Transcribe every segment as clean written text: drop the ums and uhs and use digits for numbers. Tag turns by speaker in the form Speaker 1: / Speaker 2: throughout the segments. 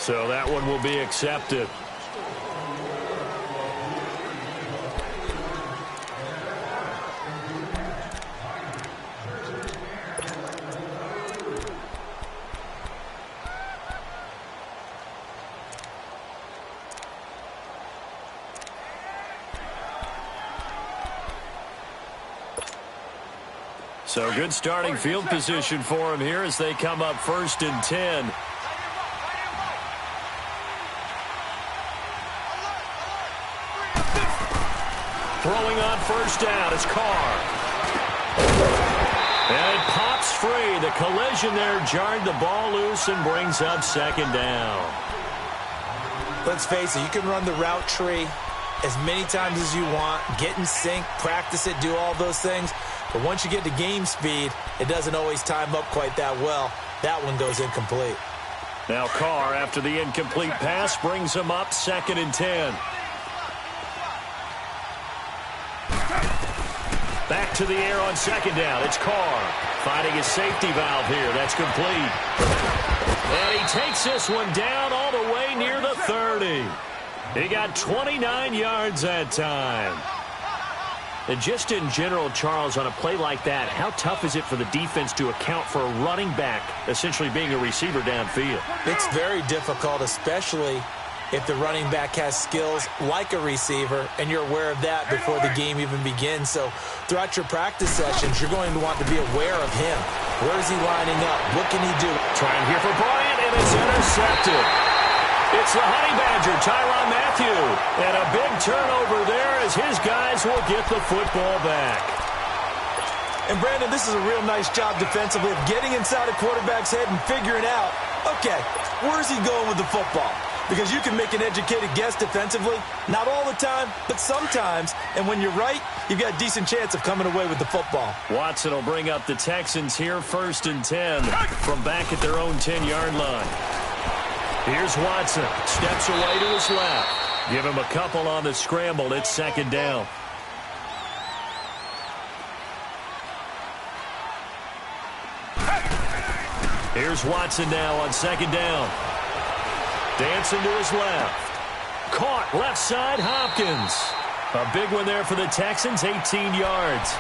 Speaker 1: So that one will be accepted. So good starting field position for him here as they come up 1st and 10. Throwing on 1st down is Carr. And it pops free. The collision there jarred the ball loose and brings up 2nd down.
Speaker 2: Let's face it, you can run the route tree as many times as you want, get in sync, practice it, do all those things. But once you get to game speed, it doesn't always time up quite that well. That one goes incomplete.
Speaker 1: Now Carr, after the incomplete pass, brings him up 2nd and 10. Back to the air on 2nd down. It's Carr finding his safety valve here. That's complete. And he takes this one down all the way near the 30. He got 29 yards that time. And just in general, Charles, on a play like that, how tough is it for the defense to account for a running back essentially being a receiver downfield?
Speaker 2: It's very difficult, especially if the running back has skills like a receiver, and you're aware of that before the game even begins. So throughout your practice sessions, you're going to want to be aware of him. Where is he lining up? What can he do?
Speaker 1: Trying here for Bryant, and it's intercepted. It's the Honey Badger, Tyrann Mathieu. And a big turnover there as his guys will get the football back.
Speaker 2: And, Brandon, this is a real nice job defensively of getting inside a quarterback's head and figuring out, okay, where's he going with the football? Because you can make an educated guess defensively. Not all the time, but sometimes. And when you're right, you've got a decent chance of coming away with the football.
Speaker 1: Watson will bring up the Texans here 1st and 10 from back at their own 10-yard line. Here's Watson. Steps away to his left. Give him a couple on the scramble. It's 2nd down. Here's Watson now on 2nd down. Dancing to his left. Caught left side, Hopkins. A big one there for the Texans, 18 yards.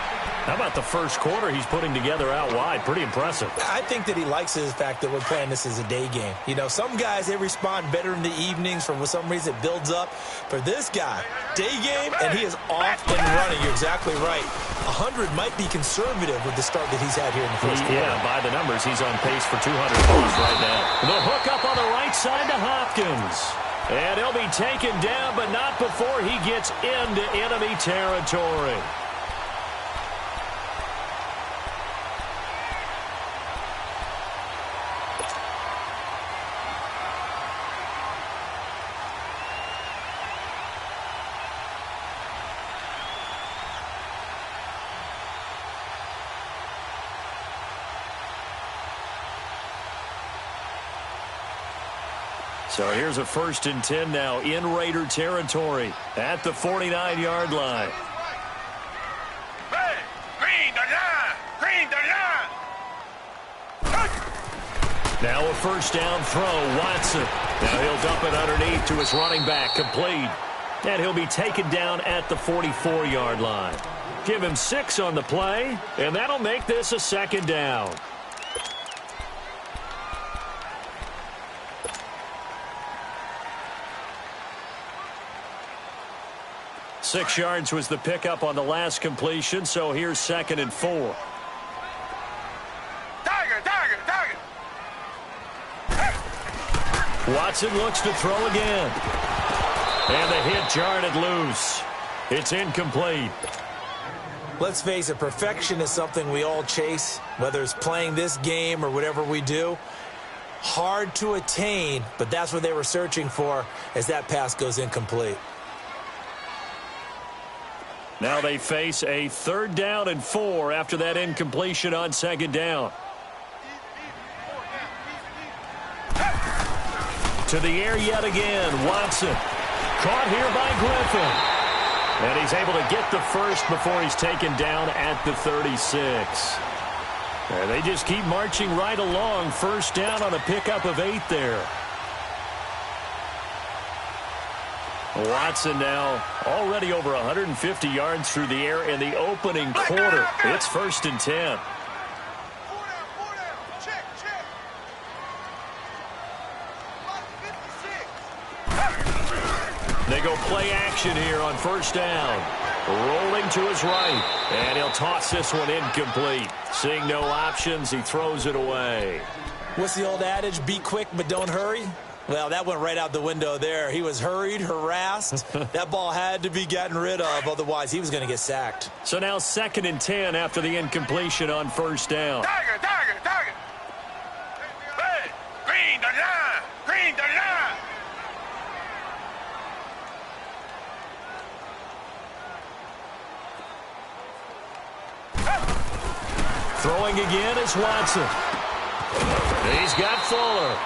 Speaker 1: How about the first quarter he's putting together out wide? Pretty impressive.
Speaker 2: I think that he likes the fact that we're playing this as a day game. You know, some guys, they respond better in the evenings. For some reason, it builds up. For this guy, day game, and he is off and running. You're exactly right. 100 might be conservative with the start that he's had here in the first quarter.
Speaker 1: Yeah, by the numbers, he's on pace for 200 points right now. The hook up on the right side to Hopkins. And he'll be taken down, but not before he gets into enemy territory. So here's a 1st and 10 now in Raider territory at the 49-yard line. Now a 1st down throw, Watson. Now he'll dump it underneath to his running back, complete. And he'll be taken down at the 44-yard line. Give him 6 on the play, and that'll make this a 2nd down. Six yards was the pickup on the last completion, so here's 2nd and 4. Watson looks to throw again. And the hit jarred it loose. It's incomplete.
Speaker 2: Let's face it, perfection is something we all chase, whether it's playing this game or whatever we do. Hard to attain, but that's what they were searching for as that pass goes incomplete.
Speaker 1: Now they face a 3rd down and 4 after that incompletion on 2nd down. To the air yet again, Watson. Caught here by Griffin. And he's able to get the first before he's taken down at the 36. And they just keep marching right along. 1st down on a pickup of 8 there. Watson now already over 150 yards through the air in the opening quarter. It's 1st and 10. They go play action here on 1st down. Rolling to his right, and he'll toss this one incomplete. Seeing no options, he throws it away.
Speaker 2: What's the old adage? Be quick, but don't hurry. Well, that went right out the window there. He was hurried, harassed. That ball had to be gotten rid of, otherwise he was going to get sacked.
Speaker 1: So now 2nd and 10 after the incompletion on 1st down.
Speaker 3: Target. Hey, green the line. Green the line.
Speaker 1: Throwing again is Watson. He's got Fuller.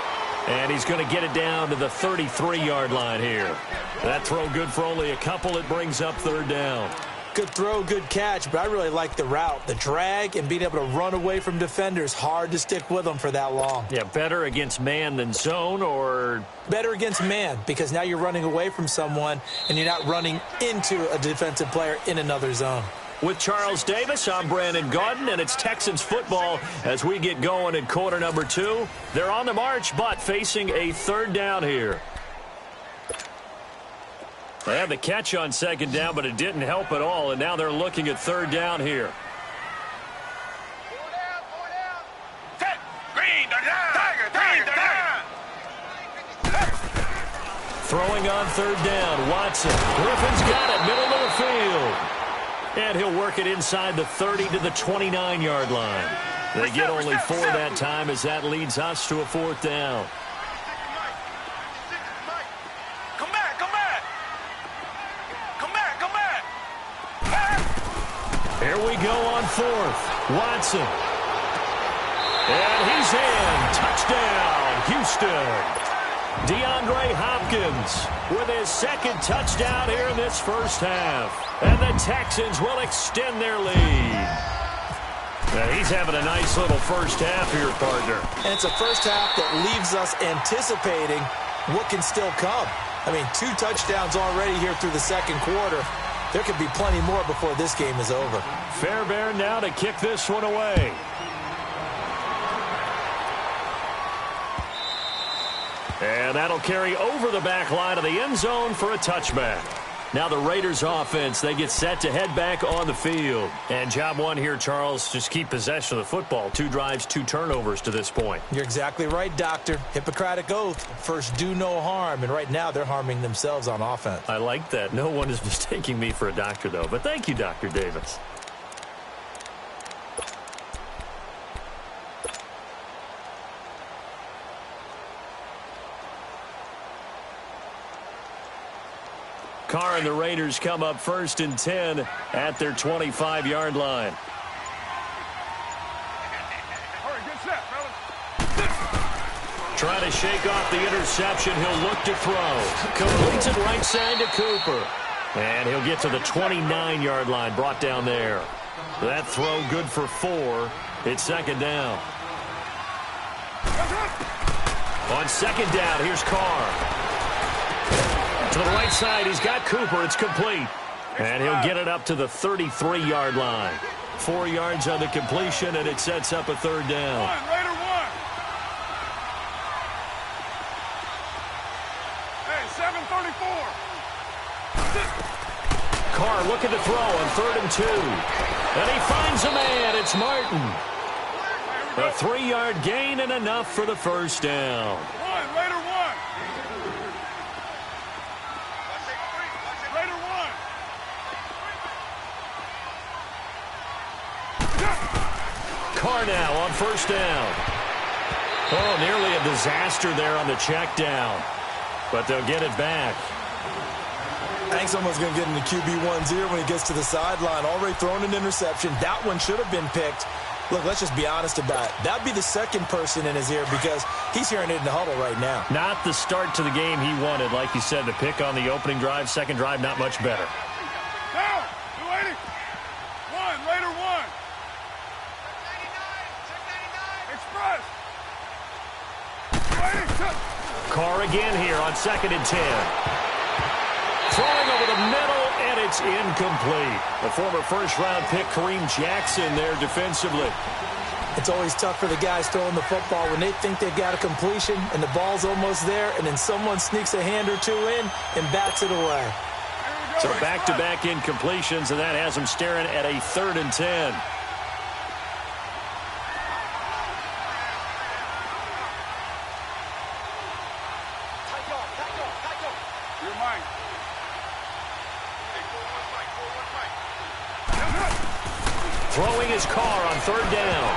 Speaker 1: And he's going to get it down to the 33-yard line here. That throw good for only a couple. It brings up 3rd down.
Speaker 2: Good throw, good catch, but I really like the route. The drag and being able to run away from defenders. Hard to stick with them for that long.
Speaker 1: Yeah, better against man than zone, or?
Speaker 2: Better against man, because now you're running away from someone and you're not running into a defensive player in another zone.
Speaker 1: With Charles Davis, I'm Brandon Gaudin, and it's Texans football as we get going in quarter number 2. They're on the march, but facing a 3rd down here. They had the catch on 2nd down, but it didn't help at all, and now they're looking at 3rd down here. Throwing on 3rd down, Watson. Griffin's got it, middle of the field. And he'll work it inside the 30 to the 29-yard line. They get only 4 that time as that leads us to a 4th down.
Speaker 3: Come back.
Speaker 1: Here we go on 4th. Watson. And he's in. Touchdown, Houston. DeAndre Hopkins with his 2nd touchdown here in this 1st half. And the Texans will extend their lead. Now he's having a nice little 1st half here, partner.
Speaker 2: And it's a 1st half that leaves us anticipating what can still come. I mean, 2 touchdowns already here through the 2nd quarter. There could be plenty more before this game is over.
Speaker 1: Fairbairn now to kick this one away. And that'll carry over the back line of the end zone for a touchback. Now the Raiders offense, they get set to head back on the field. And job one here, Charles, just keep possession of the football. 2 drives, 2 turnovers to this point.
Speaker 2: You're exactly right, Doctor. Hippocratic oath. First, do no harm. And right now, they're harming themselves on offense.
Speaker 1: I like that. No one is mistaking me for a doctor, though. But thank you, Dr. Davis. Carr and the Raiders come up 1st and 10 at their 25-yard line. Trying to shake off the interception. He'll look to throw. Completes it right side to Cooper. And he'll get to the 29-yard line, brought down there. That throw good for 4. It's 2nd down. On 2nd down, here's Carr. To the right side, he's got Cooper. It's complete. And he'll get it up to the 33-yard line. 4 yards on the completion, and it sets up a 3rd down.
Speaker 3: Raider 1. Hey, 734.
Speaker 1: Carr looking to throw on 3rd and 2. And he finds a man. It's Martin. A 3-yard gain and enough for the 1st down.
Speaker 3: Raider 1.
Speaker 1: Carr now on 1st down. Oh, nearly a disaster there on the check down. But they'll get it back.
Speaker 2: I think someone's going to get in the QB1's ear when he gets to the sideline. Already thrown an interception. That one should have been picked. Look, let's just be honest about it. That'd be the 2nd person in his ear because he's hearing it in the huddle right now.
Speaker 1: Not the start to the game he wanted. Like you said, the pick on the opening drive, 2nd drive, not much better.
Speaker 3: Down. 280. 1. Raider 1. Express. 280.
Speaker 1: Carr again here on 2nd and 10. Throwing over the middle, and it's incomplete. The former first-round pick, Kareem Jackson, there defensively.
Speaker 2: It's always tough for the guys throwing the football when they think they've got a completion and the ball's almost there, and then someone sneaks a hand or two in and bats it away.
Speaker 1: So back-to-back incompletions, and that has them staring at a 3rd and 10. Throwing his car on 3rd down.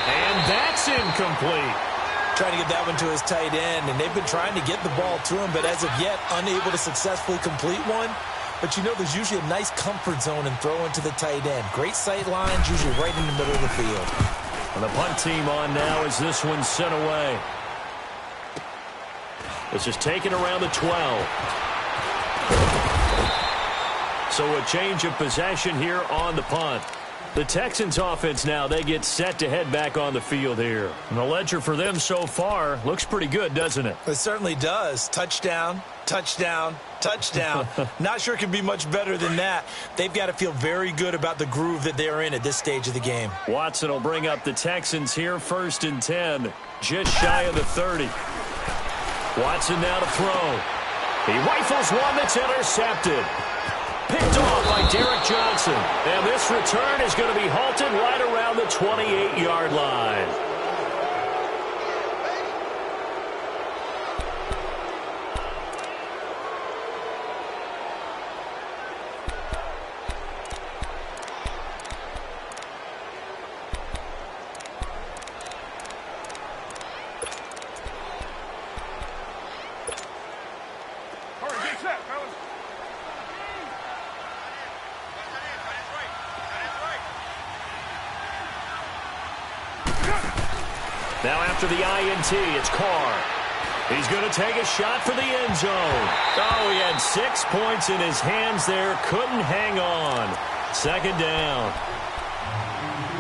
Speaker 1: And that's incomplete.
Speaker 2: Trying to get that one to his tight end, and they've been trying to get the ball to him, but as of yet, unable to successfully complete one. But you know, there's usually a nice comfort zone in throwing to the tight end. Great sight lines, usually right in the middle of the field.
Speaker 1: And the punt team on now as this one's sent away. This is taken around the 12. So a change of possession here on the punt. The Texans offense now, they get set to head back on the field here. And the ledger for them so far looks pretty good, doesn't it?
Speaker 2: It certainly does. Touchdown, touchdown, touchdown. Not sure it can be much better than that. They've got to feel very good about the groove that they're in at this stage of the game.
Speaker 1: Watson will bring up the Texans here, 1st and 10, just shy of the 30. Watson now to throw. He rifles one that's intercepted. Picked off by Derek Johnson. And this return is going to be halted right around the 28-yard line. Now after the INT, it's Carr. He's going to take a shot for the end zone. Oh, he had 6 points in his hands there. Couldn't hang on. 2nd down.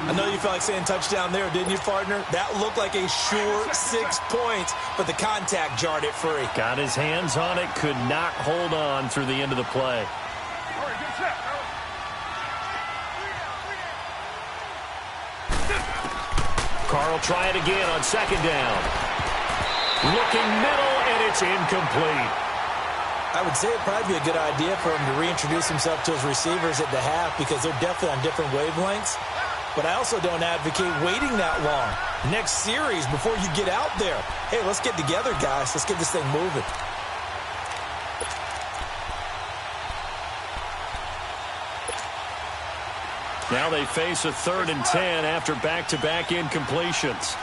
Speaker 2: I know you felt like saying touchdown there, didn't you, partner? That looked like a sure 6 points, but the contact jarred it free.
Speaker 1: Got his hands on it, could not hold on through the end of the play. Carr will try it again on 2nd down. Looking middle, and it's incomplete.
Speaker 2: I would say it'd probably be a good idea for him to reintroduce himself to his receivers at the half because they're definitely on different wavelengths. But I also don't advocate waiting that long. Next series, before you get out there, hey, let's get together, guys. Let's get this thing moving.
Speaker 1: Now they face a 3rd and 10 after back-to-back incompletions.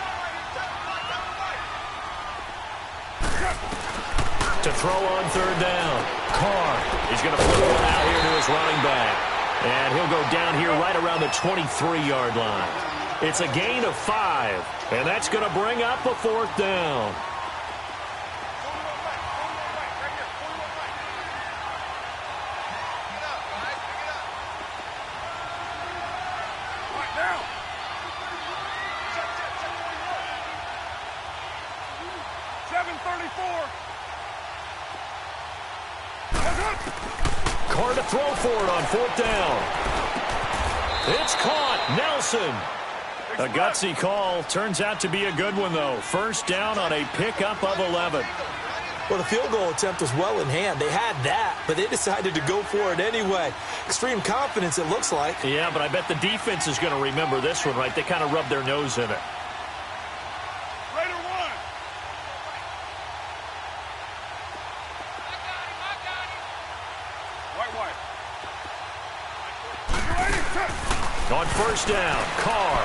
Speaker 1: To throw on 3rd down. Carr. He's going to put one out here to his running back. And he'll go down here right around the 23-yard line. It's a gain of 5. And that's going to bring up a 4th down. Carr to throw for it on 4th down. It's caught. Nelson. A gutsy call. Turns out to be a good one, though. 1st down on a pickup of 11.
Speaker 2: Well, the field goal attempt was well in hand. They had that, but they decided to go for it anyway. Extreme confidence, it looks like.
Speaker 1: Yeah, but I bet the defense is going to remember this one, right? They kind of rubbed their nose in it. On 1st down, Carr.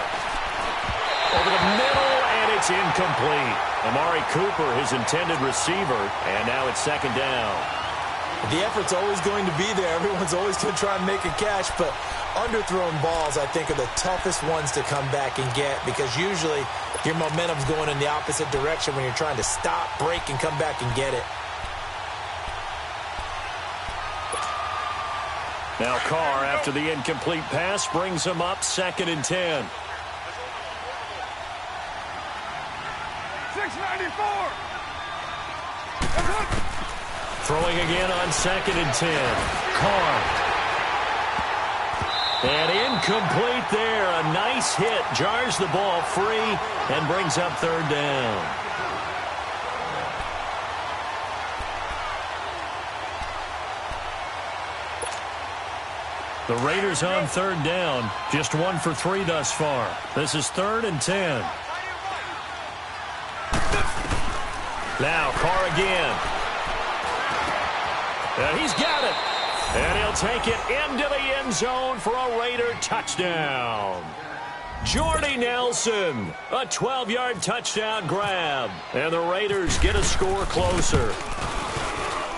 Speaker 1: Over the middle, and it's incomplete. Amari Cooper, his intended receiver, and now it's 2nd down.
Speaker 2: The effort's always going to be there. Everyone's always going to try and make a catch, but underthrown balls, I think, are the toughest ones to come back and get because usually your momentum's going in the opposite direction when you're trying to stop, break, and come back and get it.
Speaker 1: Now Carr, after the incomplete pass, brings him up 2nd and 10.
Speaker 3: 694.
Speaker 1: Throwing again on 2nd and 10. Carr. And incomplete there. A nice hit. Jars the ball free and brings up 3rd down. The Raiders on 3rd down. Just 1 for 3 thus far. This is 3rd and 10. Now Carr again. And he's got it. And he'll take it into the end zone for a Raider touchdown. Jordy Nelson, a 12-yard touchdown grab. And the Raiders get a score closer.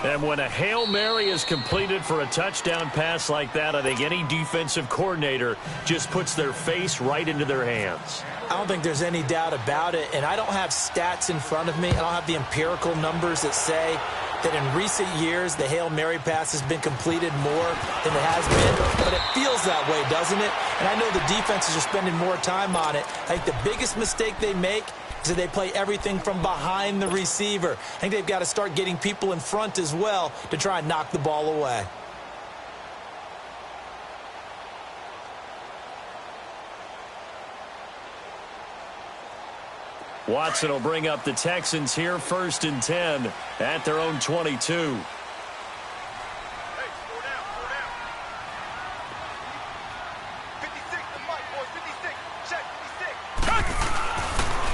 Speaker 1: And when a Hail Mary is completed for a touchdown pass like that, I think any defensive coordinator just puts their face right into their hands.
Speaker 2: I don't think there's any doubt about it, and I don't have stats in front of me. I don't have the empirical numbers that say that in recent years the Hail Mary pass has been completed more than it has been, but it feels that way, doesn't it? And I know the defenses are spending more time on it. I think the biggest mistake they make is that they play everything from behind the receiver. I think they've got to start getting people in front as well to try and knock the ball away.
Speaker 1: Watson will bring up the Texans here, 1st and 10 at their own 22.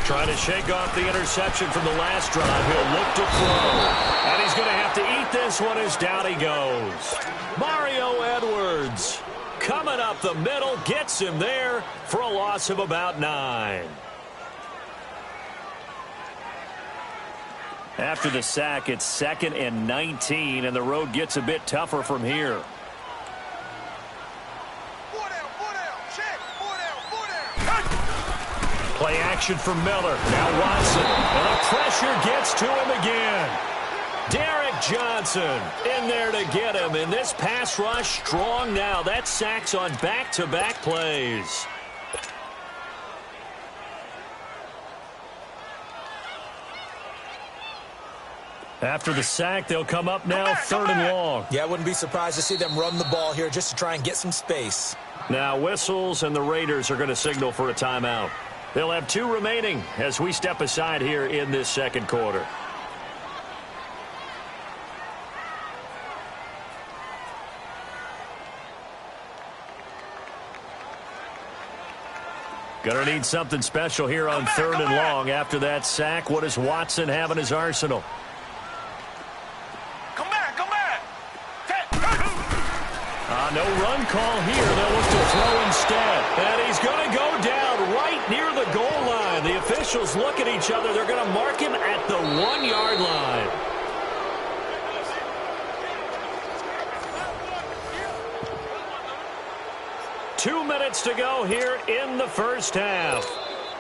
Speaker 1: Trying to shake off the interception from the last drive. He'll look to throw. And he's going to have to eat this one as down he goes. Mario Edwards coming up the middle, gets him there for a loss of about 9. After the sack, it's 2nd and 19, and the road gets a bit tougher from here. Play action from Miller. Now Watson. And the pressure gets to him again. Derek Johnson in there to get him. And this pass rush strong now. That's sacks on back-to-back plays. After the sack, they'll come up now 3rd and long.
Speaker 2: Yeah, I wouldn't be surprised to see them run the ball here just to try and get some space.
Speaker 1: Now whistles, and the Raiders are going to signal for a timeout. They'll have 2 remaining as we step aside here in this 2nd quarter. Gonna need something special here on 3rd and long. After that sack, what does Watson have in his arsenal? No run call here. They'll look to throw instead. And he's going to go down right near the goal line. The officials look at each other. They're going to mark him at the 1-yard line. Two minutes to go here in the first half.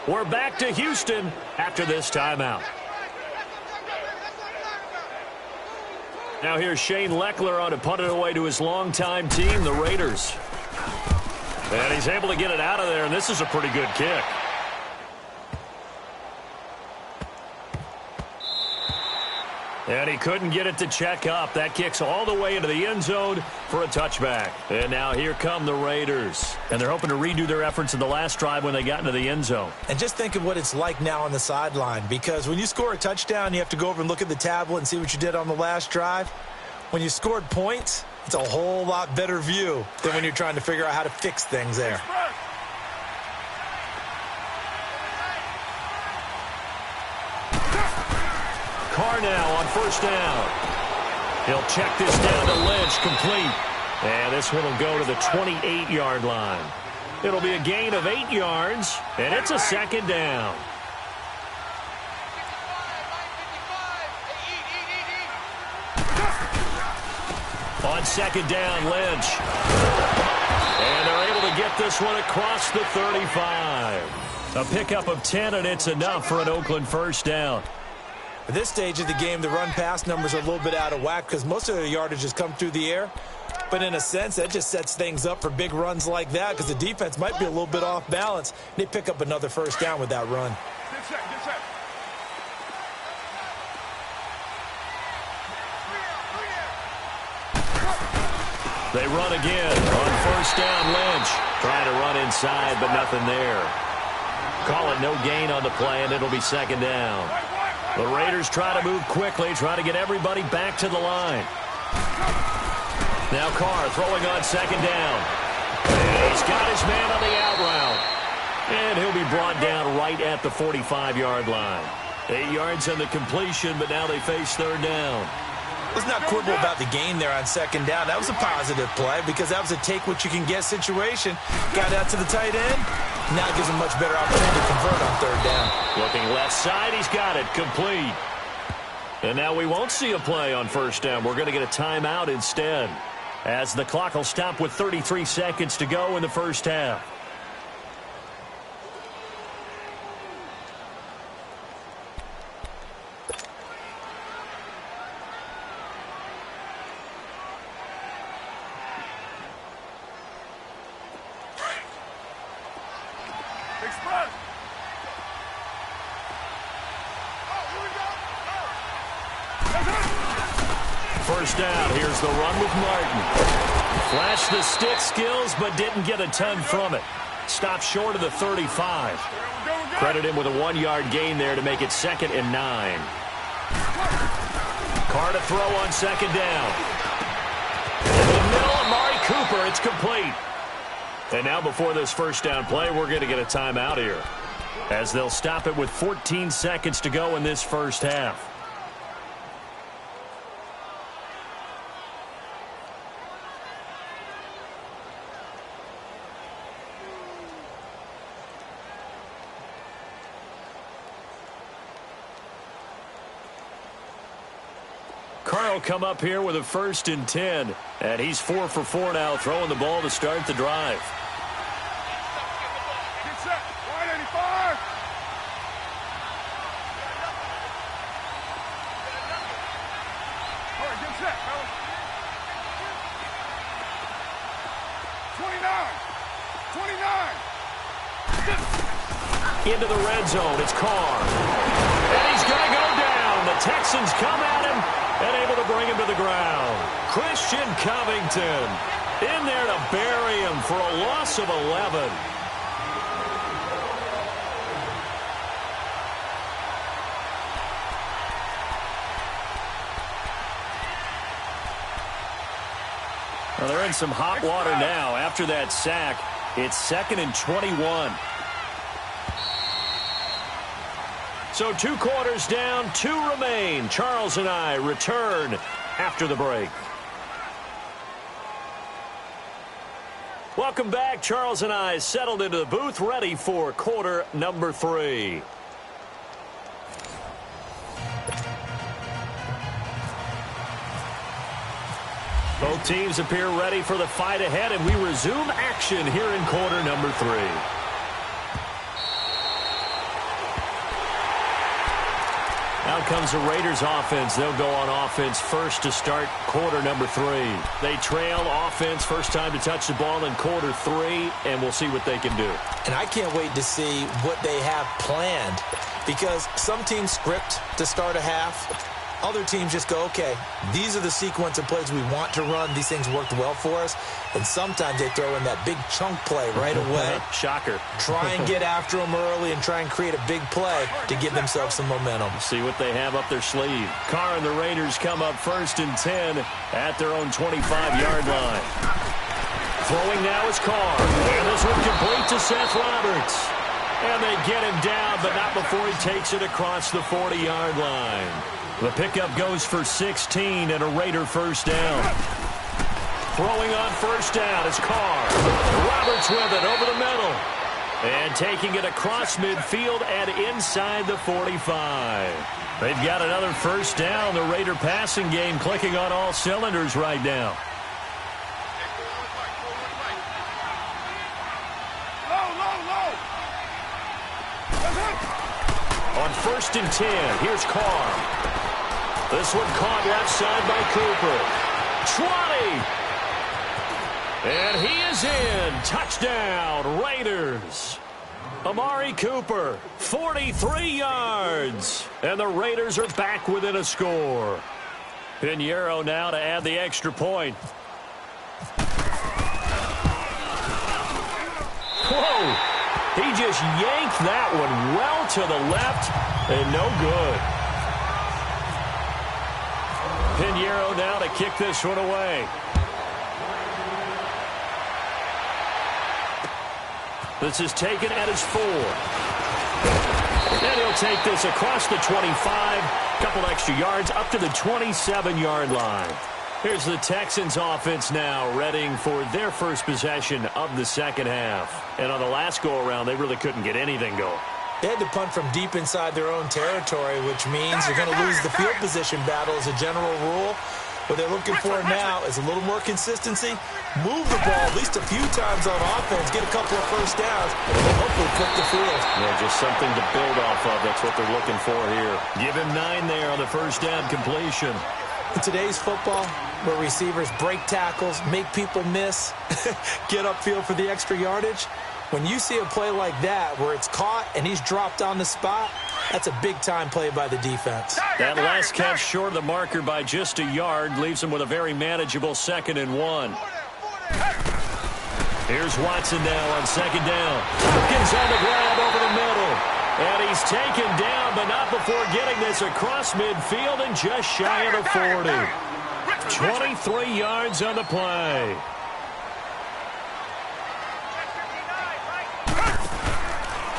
Speaker 1: We're back to Houston after this timeout. Now here's Shane Leckler on to punt it away to his longtime team, the Raiders. And he's able to get it out of there, and this is a pretty good kick. And he couldn't get it to check up. That kicks all the way into the end zone for a touchback. And now here come the Raiders. And they're hoping to redo their efforts in the last drive when they got into the end zone.
Speaker 2: And just think of what it's like now on the sideline, because when you score a touchdown, you have to go over and look at the tablet and see what you did on the last drive. When you scored points, it's a whole lot better view than when you're trying to figure out how to fix things there.
Speaker 1: Carr now on first down. He'll check this down to Lynch, complete. And this one will go to the 28-yard line. It'll be a gain of 8 yards, and it's a second down. On second down, Lynch. And they're able to get this one across the 35. A pickup of 10, and it's enough for an Oakland first down.
Speaker 2: At this stage of the game, the run-pass numbers are a little bit out of whack because most of their yardage has come through the air. But in a sense, that just sets things up for big runs like that because the defense might be a little bit off balance. They pick up another first down with that run.
Speaker 3: Get set.
Speaker 1: They run again on first down. Lynch trying to run inside, but nothing there. Call it no gain on the play, and it'll be second down. The Raiders try to move quickly, try to get everybody back to the line. Now Carr throwing on second down. And he's got his man on the out route. And he'll be brought down right at the 45-yard line. 8 yards on the completion, but now they face third down.
Speaker 2: Let's not quibble about the gain there on second down. That was a positive play because that was a take-what-you-can-get situation. Got out to the tight end. Now gives him much better opportunity to convert on third down.
Speaker 1: Looking left side, he's got it. Complete. And now we won't see a play on first down. We're going to get a timeout instead, as the clock will stop with 33 seconds to go in the first half.
Speaker 3: Express.
Speaker 1: First down. Here's the run with Martin. Flashed the stick skills, but didn't get a ton from it. Stopped short of the 35. Credit him with a 1-yard gain there to make it 2nd and 9. Carr to throw on second down. In the middle, Amari Cooper. It's complete. And now before this first down play, we're going to get a timeout here, as they'll stop it with 14 seconds to go in this first half. Carr will come up here with a 1st and 10, and he's 4 for 4 now, throwing the ball to start the drive.
Speaker 3: Get set. 185. All right, get set, fellas. 29. 29.
Speaker 1: Into the red zone. It's Carr. And he's going to go down. The Texans come at him and able to bring him to the ground. Christian Covington in there to bury him for a loss of 11. Well, they're in some hot water now. After that sack, it's 2nd and 21. So 2 quarters down, 2 remain. Charles and I return after the break. Welcome back. Charles and I settled into the booth, ready for quarter number 3. Both teams appear ready for the fight ahead, and we resume action here in quarter number 3. Out comes the Raiders offense. They'll go on offense first to start quarter number 3. They trail offense first time to touch the ball in quarter 3, and we'll see what they can do.
Speaker 2: And I can't wait to see what they have planned, because some teams script to start a half. Other teams just go, okay, these are the sequence of plays we want to run. These things worked well for us. And sometimes they throw in that big chunk play right away.
Speaker 1: Shocker.
Speaker 2: Try and get after them early and try and create a big play to give themselves some momentum.
Speaker 1: See what they have up their sleeve. Carr and the Raiders come up 1st and 10 at their own 25-yard line. Throwing now is Carr. And this one complete to Seth Roberts. And they get him down, but not before he takes it across the 40-yard line. The pickup goes for 16 and a Raider first down. Throwing on first down is Carr. Roberts with it over the middle. And taking it across midfield and inside the 45. They've got another first down. The Raider passing game clicking on all cylinders right now. On 1st and 10, here's Carr. This one caught left side by Cooper. 20. And he is in. Touchdown, Raiders. Amari Cooper, 43 yards. And the Raiders are back within a score. Pinheiro now to add the extra point. Whoa! He just yanked that one well to the left, and no good. Pinheiro now to kick this one away. This is taken at his 4. And he'll take this across the 25. Couple extra yards up to the 27-yard line. Here's the Texans offense now, readying for their first possession of the second half. And on the last go-around, they really couldn't get anything going.
Speaker 2: They had to punt from deep inside their own territory, which means you're going to lose the field position battle as a general rule. What they're looking for now is a little more consistency, move the ball at least a few times on offense, get a couple of first downs, and then hopefully flip the field.
Speaker 1: Yeah, just something to build off of. That's what they're looking for here. Give him 9 there on the first down completion.
Speaker 2: In today's football, where receivers break tackles, make people miss, get upfield for the extra yardage, when you see a play like that where it's caught and he's dropped on the spot, that's a big-time play by the defense.
Speaker 1: That last catch short of the marker by just a yard leaves him with a very manageable 2nd and 1. Here's Watson now on 2nd down. Hopkins on the ground over the middle. And he's taken down, but not before getting this across midfield and just shy of the 40. 23 yards on the play.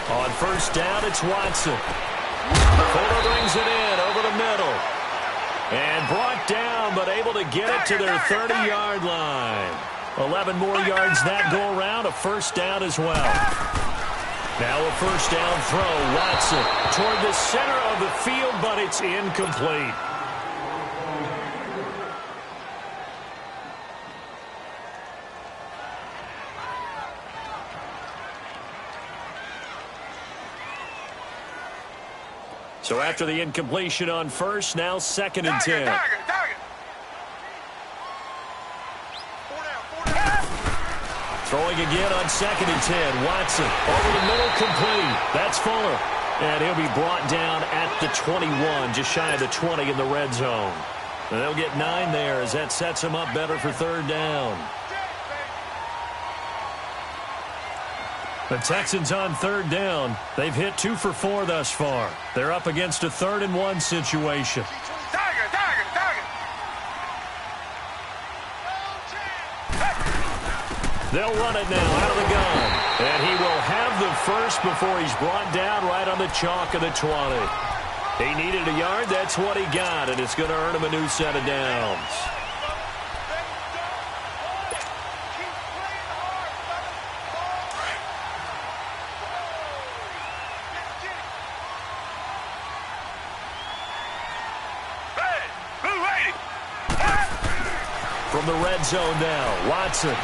Speaker 1: On first down, it's Watson. Fuller brings it in over the middle. And brought down, but able to get it to their 30-yard line. 11 more yards that go around, a first down as well. Now a first down throw, Watson toward the center of the field, but it's incomplete. So after the incompletion on first, now 2nd and 10. Throwing again on 2nd and 10. Watson over the middle, complete. That's Fuller. And he'll be brought down at the 21, just shy of the 20 in the red zone. And they'll get 9 there as that sets them up better for 3rd down. The Texans on 3rd down. They've hit 2 for 4 thus far. They're up against a 3rd and 1 situation. They'll run it now out of the gun. And he will have the first before he's brought down right on the chalk of the 20. He needed a yard. That's what he got, and it's going to earn him a new set of downs. From the red zone now, Watson.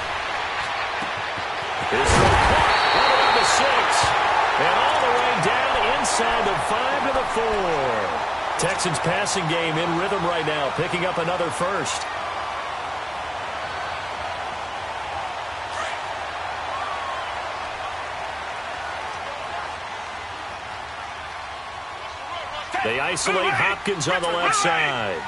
Speaker 1: This one caught all around the 6. And all the way down inside the 5 to the 4. Texans passing game in rhythm right now, picking up another first. They isolate Hopkins on the left side.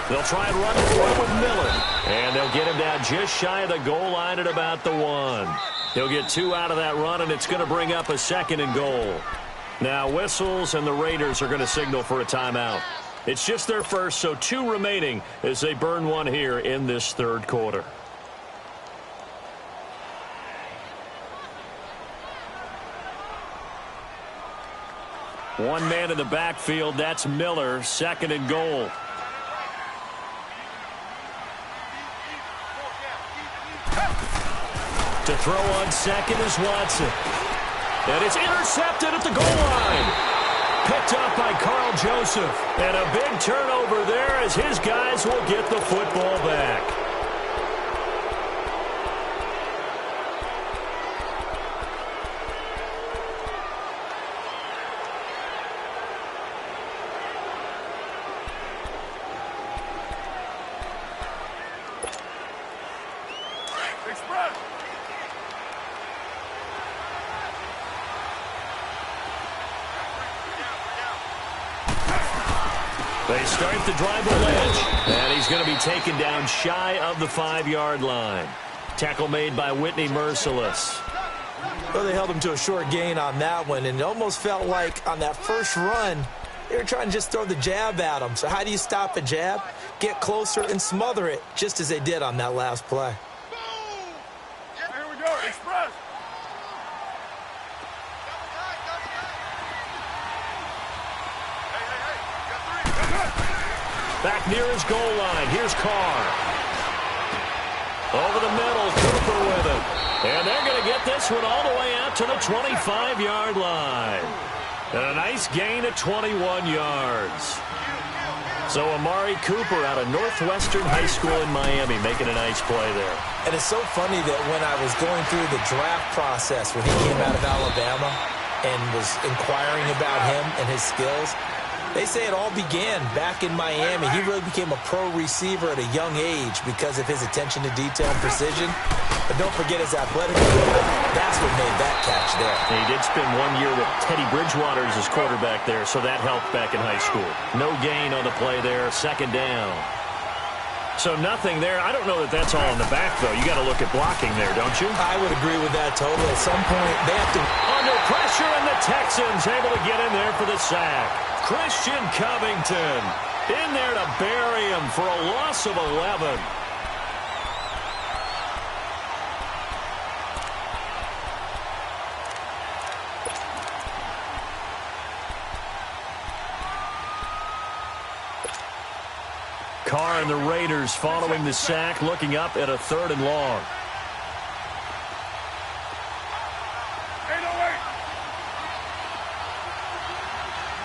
Speaker 1: They'll try and run it for him with Miller. And they'll get him down just shy of the goal line at about the 1. He'll get 2 out of that run, and it's going to bring up a 2nd and goal. Now whistles, and the Raiders are going to signal for a timeout. It's just their first, so 2 remaining as they burn one here in this 3rd quarter. One man in the backfield, that's Miller, 2nd and goal. To throw on 2nd is Watson. And it's intercepted at the goal line. Picked up by Carl Joseph. And a big turnover there as his guys will get the football back. They start the drive with Lynch, and he's going to be taken down shy of the 5-yard line. Tackle made by Whitney Merciless.
Speaker 2: Well, they held him to a short gain on that one, and it almost felt like on that first run, they were trying to just throw the jab at him. So how do you stop a jab? Get closer and smother it, just as they did on that last play.
Speaker 3: Here we go, express.
Speaker 1: Back near his goal line. Here's Carr. Over the middle, Cooper with it. And they're going to get this one all the way out to the 25-yard line. And a nice gain at 21 yards. So Amari Cooper out of Northwestern High School in Miami making a nice play there.
Speaker 2: And it's so funny that when I was going through the draft process when he came out of Alabama and was inquiring about him and his skills, they say it all began back in Miami. He really became a pro receiver at a young age because of his attention to detail and precision. But don't forget his athletic ability. That's what made that catch there.
Speaker 1: He did spend 1 year with Teddy Bridgewater as his quarterback there, so that helped back in high school. No gain on the play there, second down. So nothing there. I don't know that that's all in the back, though. You got to look at blocking there, don't you?
Speaker 2: I would agree with that totally. At some point, they have to...
Speaker 1: Under pressure, and the Texans able to get in there for the sack. Christian Covington in there to bury him for a loss of 11. Carr and the Raiders following the sack, looking up at a 3rd and long.
Speaker 3: 808.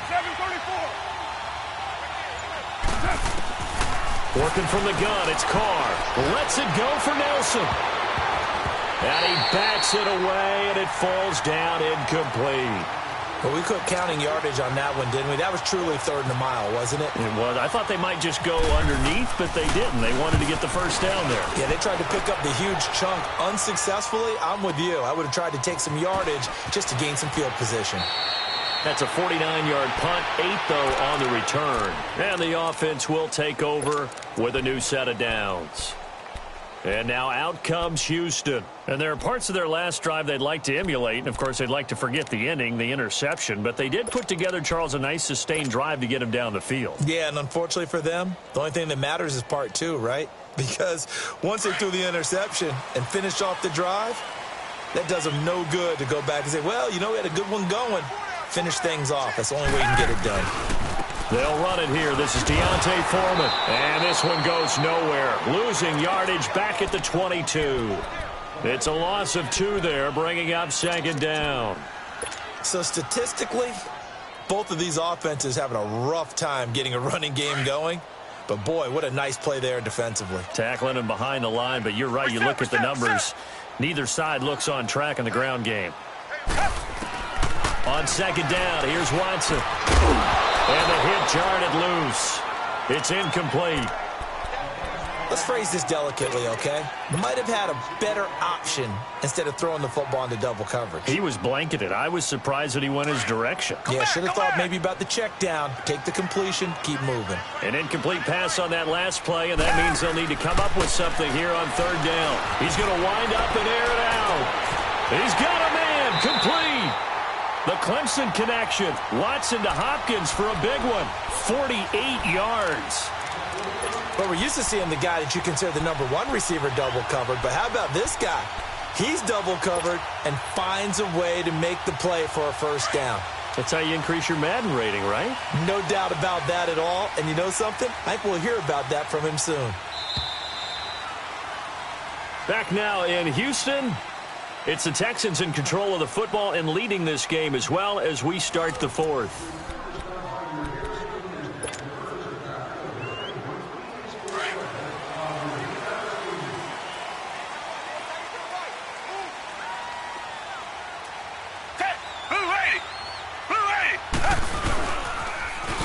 Speaker 3: 734.
Speaker 1: Working from the gun, it's Carr. Lets it go for Nelson. And he backs it away, and it falls down incomplete.
Speaker 2: Well, we quit counting yardage on that one, didn't we? That was truly 3rd and a mile, wasn't it?
Speaker 1: It was. I thought they might just go underneath, but they didn't. They wanted to get the first down there.
Speaker 2: Yeah, they tried to pick up the huge chunk unsuccessfully. I'm with you. I would have tried to take some yardage just to gain some field position.
Speaker 1: That's a 49-yard punt, 8, though, on the return. And the offense will take over with a new set of downs. And now out comes Houston. And there are parts of their last drive they'd like to emulate. And, of course, they'd like to forget the inning, the interception. But they did put together, Charles, a nice sustained drive to get him down the field.
Speaker 2: Yeah, and unfortunately for them, the only thing that matters is part 2, right? Because once they threw the interception and finished off the drive, that does them no good to go back and say, well, you know, we had a good one going. Finish things off. That's the only way you can get it done.
Speaker 1: They'll run it here. This is Deontay Foreman. And this one goes nowhere. Losing yardage back at the 22. It's a loss of 2 there, bringing up 2nd down.
Speaker 2: So statistically, both of these offenses having a rough time getting a running game going. But, boy, what a nice play there defensively.
Speaker 1: Tackling him behind the line, but you're right. You look at the numbers. Neither side looks on track in the ground game. On 2nd down, here's Watson. And the hit jarred it loose. It's incomplete.
Speaker 2: Let's phrase this delicately, okay? Might have had a better option instead of throwing the football into double coverage.
Speaker 1: He was blanketed. I was surprised that he went his direction.
Speaker 2: Yeah, should have thought maybe about the check down. Take the completion, keep moving.
Speaker 1: An incomplete pass on that last play, and that means they'll need to come up with something here on 3rd down. He's going to wind up and air it out. He's got a man, complete. The Clemson connection. Watson to Hopkins for a big one. 48 yards.
Speaker 2: But we're used to seeing the guy that you consider the #1 receiver double covered. But how about this guy? He's double covered and finds a way to make the play for a 1st down.
Speaker 1: That's how you increase your Madden rating, right?
Speaker 2: No doubt about that at all. And you know something? I think we'll hear about that from him soon.
Speaker 1: Back now in Houston. It's the Texans in control of the football and leading this game as well as we start the 4th.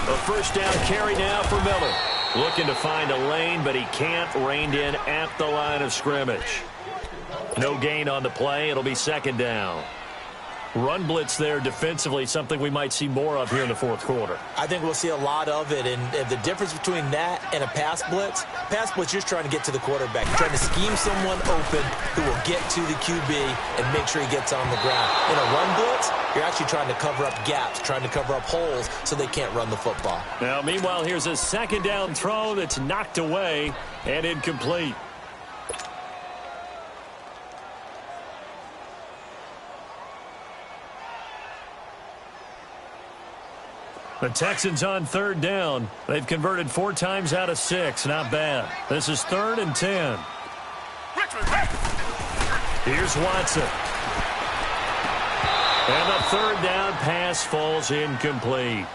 Speaker 1: A 1st down carry now for Miller. Looking to find a lane, but he can't. Reined in at the line of scrimmage. No gain on the play. It'll be 2nd down. Run blitz there defensively, something we might see more of here in the fourth quarter.
Speaker 2: I think we'll see a lot of it, and the difference between that and a pass blitz, you're just trying to get to the quarterback. You're trying to scheme someone open who will get to the QB and make sure he gets on the ground. In a run blitz, you're actually trying to cover up gaps, trying to cover up holes so they can't run the football.
Speaker 1: Now, meanwhile, here's a second down throw that's knocked away and incomplete. The Texans on third down. They've converted 4 times out of 6. Not bad. This is 3rd and 10. Here's Watson. And the third down pass falls incomplete.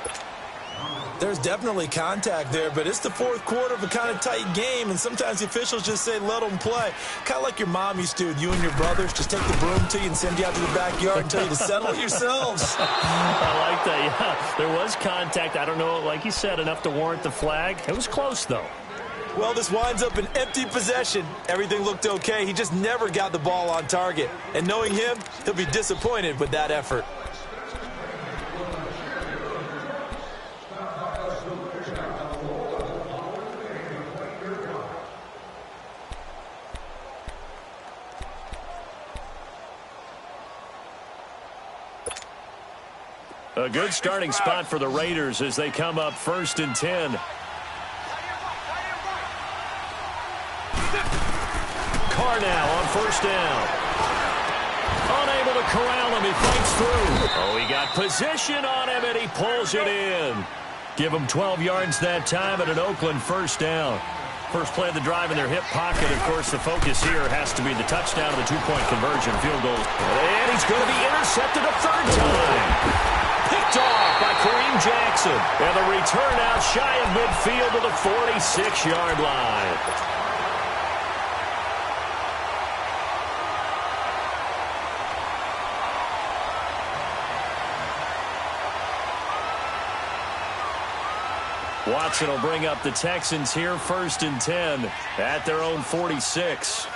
Speaker 2: There's definitely contact there, but it's the fourth quarter of a kind of tight game, and sometimes the officials just say, let them play. Kind of like your mom used to with you and your brothers. Just take the broom to you and send you out to the backyard and tell you to settle it yourselves.
Speaker 1: I like that, yeah. There was contact. I don't know, like you said, enough to warrant the flag. It was close, though.
Speaker 2: Well, this winds up an empty possession. Everything looked okay. He just never got the ball on target. And knowing him, he'll be disappointed with that effort.
Speaker 1: A good starting spot for the Raiders as they come up 1st and 10. Carr now on 1st down. Unable to corral him. He fights through. Oh, he got position on him, and he pulls it in. Give him 12 yards that time at an Oakland 1st down. First play of the drive in their hip pocket. Of course, the focus here has to be the touchdown of the 2-point conversion field goal. And he's going to be intercepted a 3rd time. Picked off by Kareem Jackson. And the return out shy of midfield to the 46-yard line. Watson will bring up the Texans here 1st and 10 at their own 46.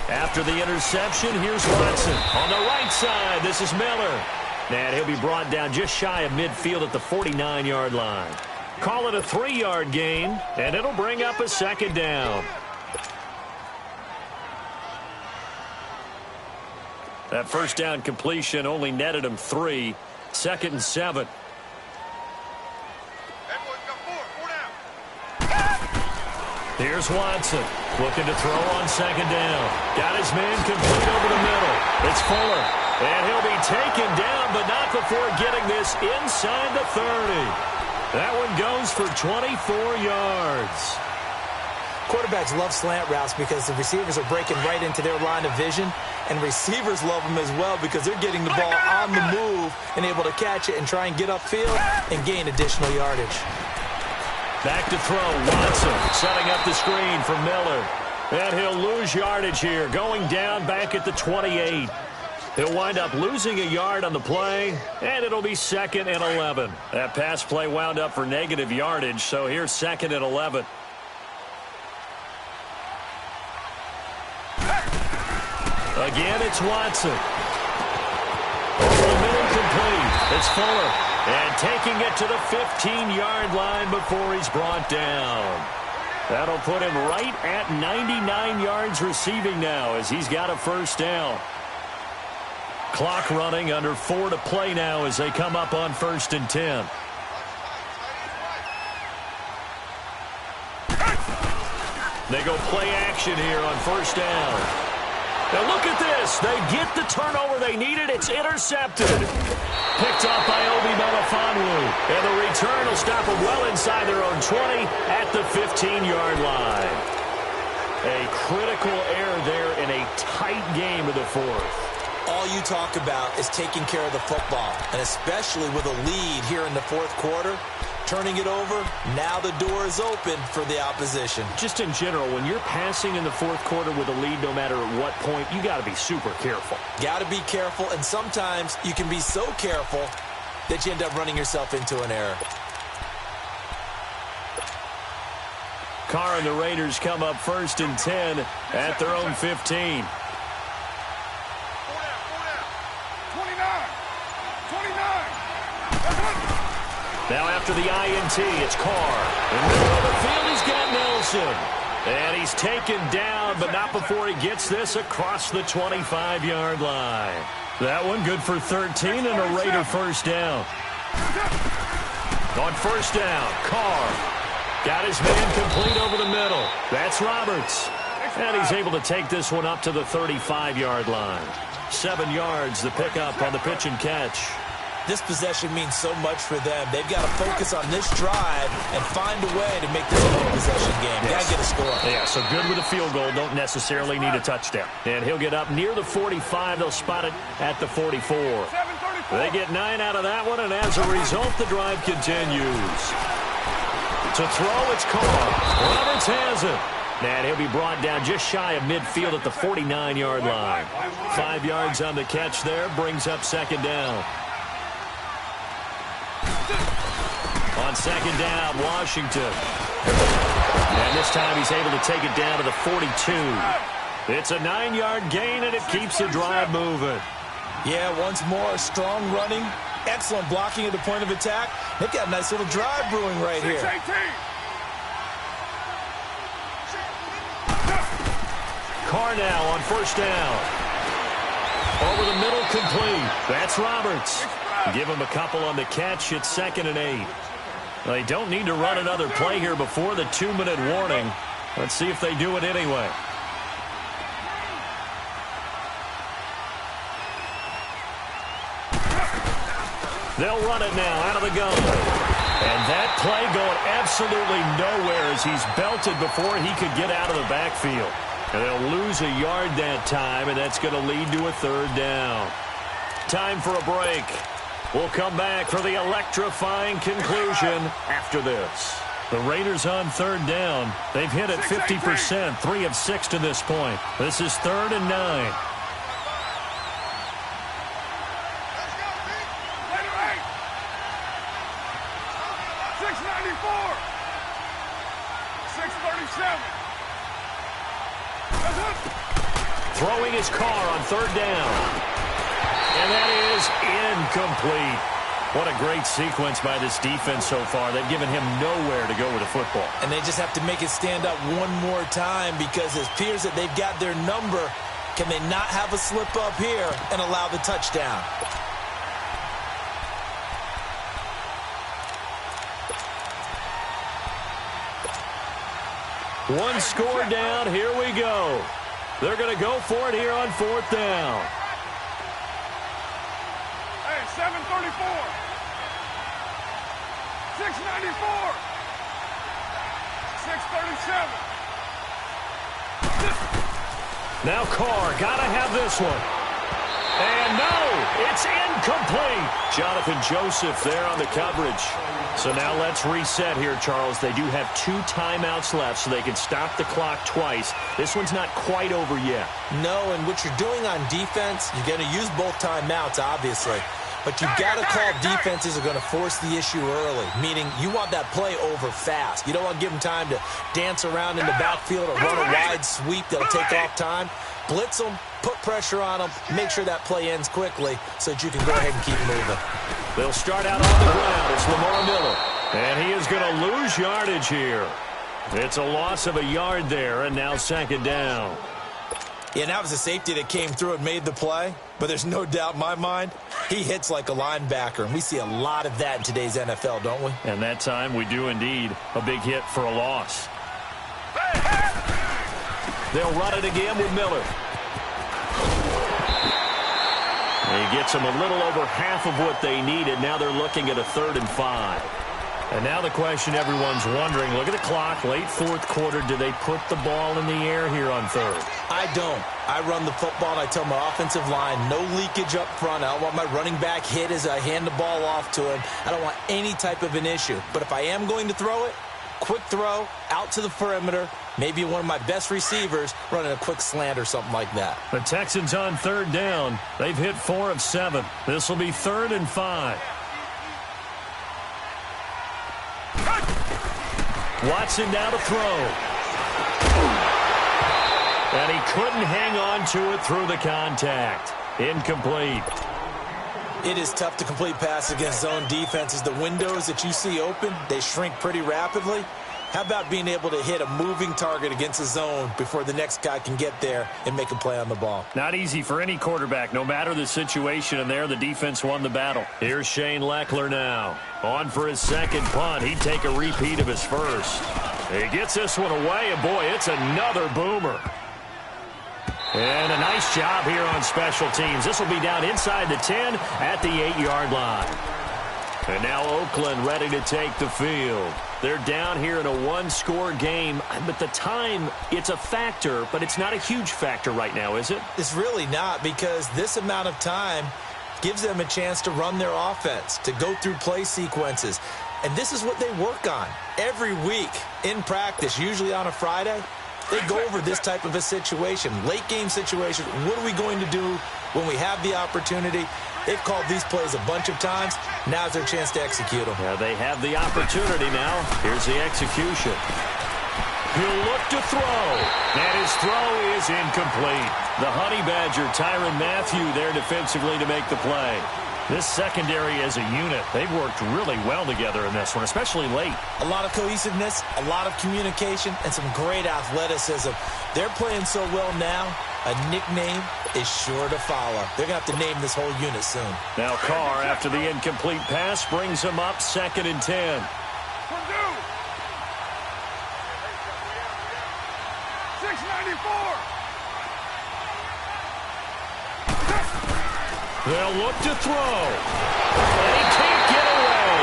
Speaker 1: After the interception, here's Watson. On the right side, this is Miller. And he'll be brought down just shy of midfield at the 49-yard line. Call it a 3-yard gain, and it'll bring up a 2nd down. That 1st down completion only netted him 3. 2nd and 7. Here's Watson looking to throw on 2nd down. Got his man complete over the middle. It's Fuller. And he'll be taken down, but not before getting this inside the 30. That one goes for 24 yards.
Speaker 2: Quarterbacks love slant routes because the receivers are breaking right into their line of vision, and receivers love them as well because they're getting the ball on the move and able to catch it and try and get upfield and gain additional yardage.
Speaker 1: Back to throw, Watson setting up the screen for Miller. And he'll lose yardage here, going down back at the 28. He'll wind up losing a yard on the play, and it'll be 2nd and 11. That pass play wound up for negative yardage, so here's 2nd and 11. Again, it's Watson. Over the middle, complete. It's Fuller. And taking it to the 15-yard line before he's brought down. That'll put him right at 99 yards receiving now as he's got a 1st down. Clock running, under 4 to play now as they come up on 1st and 10. They go play action here on 1st down. Now look at this. They get the turnover they needed. It's intercepted. Picked off by Obi Melifonwu. And the return will stop them well inside their own 20 at the 15-yard line. A critical error there in a tight game of the 4th.
Speaker 2: All you talk about is taking care of the football, and especially with a lead here in the 4th quarter. Turning it over, now the door is open for the opposition.
Speaker 1: Just in general, when you're passing in the 4th quarter with a lead, no matter at what point, you got to be super careful.
Speaker 2: Got to be careful, and sometimes you can be so careful that you end up running yourself into an error.
Speaker 1: Carr and the Raiders come up 1st and 10 at their own 15. Now after the INT, it's Carr. In the middle of the field, he's got Nelson. And he's taken down, but not before he gets this across the 25-yard line. That one good for 13 and a Raider first down. On first down, Carr got his man complete over the middle. That's Roberts. And he's able to take this one up to the 35-yard line. 7 yards, the pickup on the pitch and catch.
Speaker 2: This possession means so much for them. They've got to focus on this drive and find a way to make this a one-possession game. Got to get a score.
Speaker 1: Yeah, so good with a field goal. Don't necessarily need a touchdown. And he'll get up near the 45. They'll spot it at the 44. They get 9 out of that one, and as a result, the drive continues. To throw, it's Carr. Roberts has it. And he'll be brought down just shy of midfield at the 49-yard line. 5 yards on the catch there, brings up second down. On second down, Washington. And this time he's able to take it down to the 42. It's a 9-yard gain, and it keeps the drive moving.
Speaker 2: Yeah, once more, strong running, excellent blocking at the point of attack. They've got a nice little drive brewing right here.
Speaker 1: Carr now on first down. Over the middle, complete. That's Roberts. Give him a couple on the catch. It's 2nd and 8. They don't need to run another play here before the 2-minute warning. Let's see if they do it anyway. They'll run it now out of the gun. And that play going absolutely nowhere as he's belted before he could get out of the backfield. And they'll lose a yard that time, and that's going to lead to a 3rd down. Time for a break. We'll come back for the electrifying conclusion after this. The Raiders on 3rd down. They've hit it 50%, 3 of 6 to this point. This is 3rd and 9. Throwing his Carr on 3rd down. And that is incomplete. What a great sequence by this defense so far. They've given him nowhere to go with the football.
Speaker 2: And they just have to make it stand up one more time because it appears that they've got their number. Can they not have a slip up here and allow the touchdown?
Speaker 1: One score down. Here we go. They're going to go for it here on 4th down.
Speaker 3: Hey, 734. 694. 637.
Speaker 1: Now Carr, gotta have this one. And no, it's incomplete. Jonathan Joseph there on the coverage. So now let's reset here, Charles. They do have 2 timeouts left, so they can stop the clock twice. This one's not quite over yet.
Speaker 2: No, and what you're doing on defense, you're going to use both timeouts, obviously. But you've got to call defenses are going to force the issue early, meaning you want that play over fast. You don't want to give them time to dance around in the backfield or run a wide sweep that'll take off time. Blitz them, put pressure on them, make sure that play ends quickly so that you can go ahead and keep moving.
Speaker 1: They'll start out on the ground. It's Lamar Miller. And he is going to lose yardage here. It's a loss of a yard there, and now 2nd down.
Speaker 2: Yeah, that was a safety that came through and made the play. But there's no doubt in my mind, he hits like a linebacker. And we see a lot of that in today's NFL, don't we?
Speaker 1: And that time we do indeed. A big hit for a loss. They'll run it again with Miller. He gets them a little over half of what they needed. Now they're looking at a 3rd and 5. And now the question everyone's wondering, look at the clock, late 4th quarter, do they put the ball in the air here on 3rd?
Speaker 2: I don't. I run the football, and I tell my offensive line, no leakage up front. I don't want my running back hit as I hand the ball off to him. I don't want any type of an issue. But if I am going to throw it, quick throw, out to the perimeter, maybe one of my best receivers running a quick slant or something like that.
Speaker 1: The Texans on 3rd down. They've hit 4 of 7. This will be 3rd and 5. Watson now to throw. And he couldn't hang on to it through the contact. Incomplete.
Speaker 2: It is tough to complete passes against zone defenses. The windows that you see open, they shrink pretty rapidly. How about being able to hit a moving target against a zone before the next guy can get there and make a play on the ball?
Speaker 1: Not easy for any quarterback, no matter the situation, and there the defense won the battle. Here's Shane Leckler now. On for his second punt. He'd take a repeat of his first. He gets this one away, and boy, it's another boomer. And a nice job here on special teams. This will be down inside the 10 at the 8-yard line. And now Oakland ready to take the field. They're down here in a one-score game, but the time, it's a factor, but it's not a huge factor right now, is it?
Speaker 2: It's really not, because this amount of time gives them a chance to run their offense, to go through play sequences. And this is what they work on every week in practice, usually on a Friday. They go over this type of a situation, late-game situation. What are we going to do when we have the opportunity? They've called these plays a bunch of times. Now's their chance to execute them.
Speaker 1: Yeah, they have the opportunity now. Here's the execution. He'll look to throw. And his throw is incomplete. The Honey Badger, Tyrann Mathieu, there defensively to make the play. This secondary as a unit, they've worked really well together in this one, especially late.
Speaker 2: A lot of cohesiveness, a lot of communication, and some great athleticism. They're playing so well now, a nickname is sure to follow. They're going to have to name this whole unit soon.
Speaker 1: Now Carr, after the incomplete pass, brings him up 2nd and 10.
Speaker 3: Purdue. 694.
Speaker 1: They'll look to throw. And he can't get away.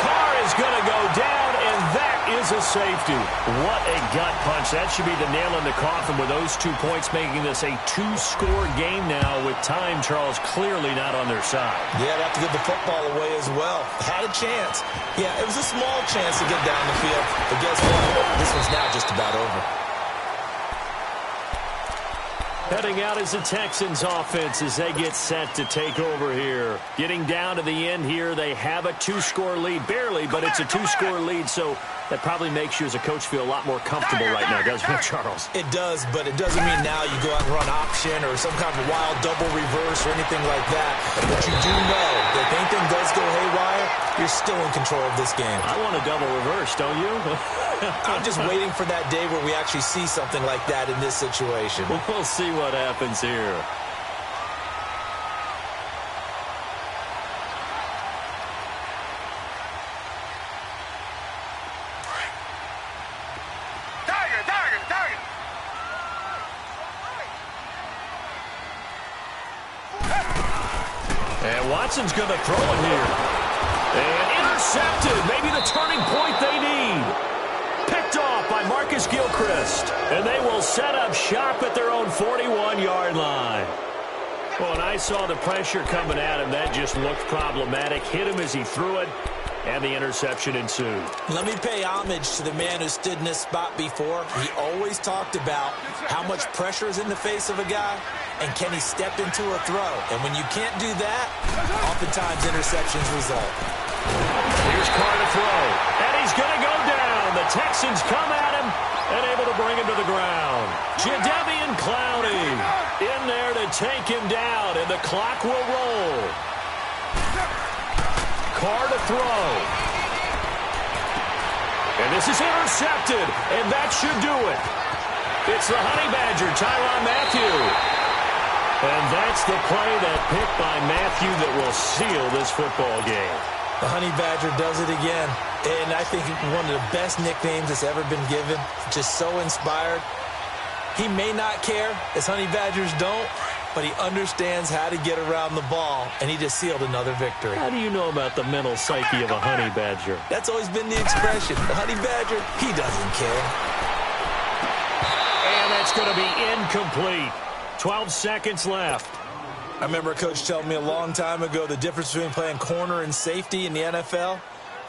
Speaker 1: Carr is going to go down, and that is a safety. What a gut punch. That should be the nail in the coffin with those 2 points, making this a 2-score game now with time, Charles, clearly not on their side.
Speaker 2: Yeah, they have to give the football away as well. Had a chance. Yeah, it was a small chance to get down the field. But guess what? This one's now just about over.
Speaker 1: Heading out is the Texans offense as they get set to take over here. Getting down to the end here, they have a 2-score lead. Barely, but it's a 2-score lead, so that probably makes you as a coach feel a lot more comfortable right now, doesn't it, Charles?
Speaker 2: It does, but it doesn't mean now you go out and run option or some kind of wild double reverse or anything like that. But you do know that if anything does go haywire, you're still in control of this game.
Speaker 1: I want a double reverse, don't you?
Speaker 2: I'm just waiting for that day where we actually see something like that in this situation.
Speaker 1: We'll see what happens here.
Speaker 3: Target.
Speaker 1: And Watson's going to throw it here. And intercepted. Maybe the turning point they need. Picked off by Marcus Gilchrist. And they will set up shop at their own 41-yard line. Well, when I saw the pressure coming at him, that just looked problematic. Hit him as he threw it, and the interception ensued.
Speaker 2: Let me pay homage to the man who stood in this spot before. He always talked about how much pressure is in the face of a guy, and can he step into a throw. And when you can't do that, oftentimes interceptions result.
Speaker 1: Here's Carr to throw, and he's going to go down. The Texans come at him and able to bring him to the ground. Jadeveon Clowney in there to take him down, and the clock will roll. Carr to throw. And this is intercepted, and that should do it. It's the Honey Badger, Tyrann Mathieu. And that's the play, that pick by Mathieu, that will seal this football game.
Speaker 2: The Honey Badger does it again. And I think one of the best nicknames that's ever been given. Just so inspired. He may not care, as Honey Badgers don't, but he understands how to get around the ball, and he just sealed another victory.
Speaker 1: How do you know about the mental psyche of a Honey Badger?
Speaker 2: That's always been the expression. The Honey Badger, he doesn't care.
Speaker 1: And that's going to be incomplete. 12 seconds left.
Speaker 2: I remember a coach telling me a long time ago the difference between playing corner and safety in the NFL.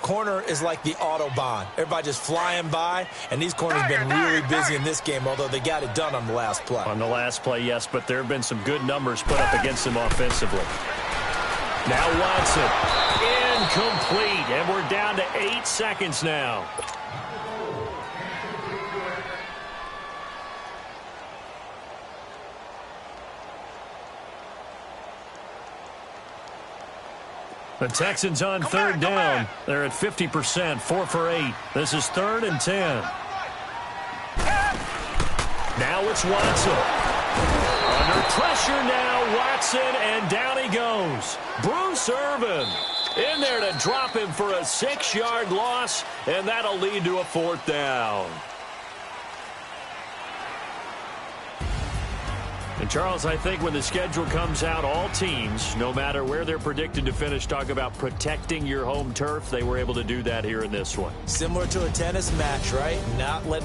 Speaker 2: Corner is like the Autobahn. Everybody just flying by, and these corners have been really busy in this game, although they got it done on the last play.
Speaker 1: On the last play, yes, but there have been some good numbers put up against them offensively. Now Watson, incomplete, and we're down to 8 seconds now. The Texans on third down. They're at 50%, 4 for 8. This is 3rd and 10. Now it's Watson. Under pressure now, Watson, and down he goes. Bruce Irvin in there to drop him for a 6-yard loss, and that'll lead to a 4th down. And, Charles, I think when the schedule comes out, all teams, no matter where they're predicted to finish, talk about protecting your home turf. They were able to do that here in this one.
Speaker 2: Similar to a tennis match, right? Not let